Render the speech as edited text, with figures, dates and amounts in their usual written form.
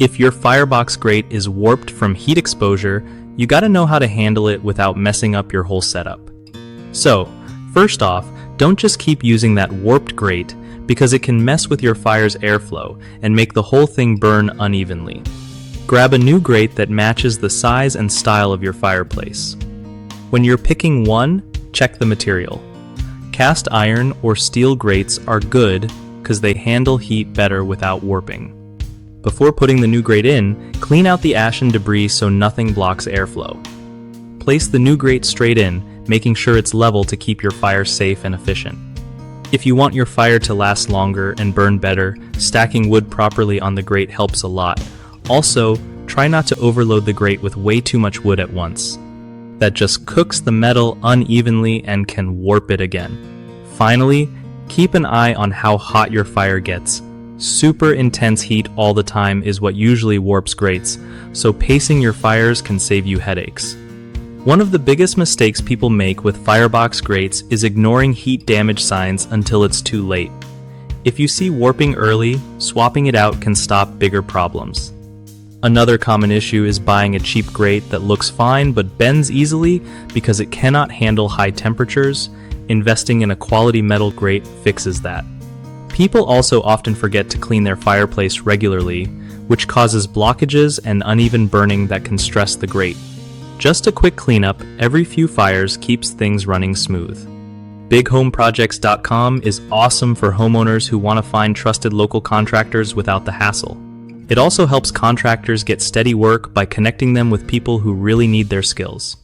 If your firebox grate is warped from heat exposure, you gotta know how to handle it without messing up your whole setup. So, first off, don't just keep using that warped grate because it can mess with your fire's airflow and make the whole thing burn unevenly. Grab a new grate that matches the size and style of your fireplace. When you're picking one, check the material. Cast iron or steel grates are good because they handle heat better without warping. Before putting the new grate in, clean out the ash and debris so nothing blocks airflow. Place the new grate straight in, making sure it's level to keep your fire safe and efficient. If you want your fire to last longer and burn better, stacking wood properly on the grate helps a lot. Also, try not to overload the grate with way too much wood at once. That just cooks the metal unevenly and can warp it again. Finally, keep an eye on how hot your fire gets. Super intense heat all the time is what usually warps grates, so pacing your fires can save you headaches. One of the biggest mistakes people make with firebox grates is ignoring heat damage signs until it's too late. If you see warping early, swapping it out can stop bigger problems. Another common issue is buying a cheap grate that looks fine but bends easily because it cannot handle high temperatures. Investing in a quality metal grate fixes that. People also often forget to clean their fireplace regularly, which causes blockages and uneven burning that can stress the grate. Just a quick cleanup every few fires keeps things running smooth. BigHomeProjects.com is awesome for homeowners who want to find trusted local contractors without the hassle. It also helps contractors get steady work by connecting them with people who really need their skills.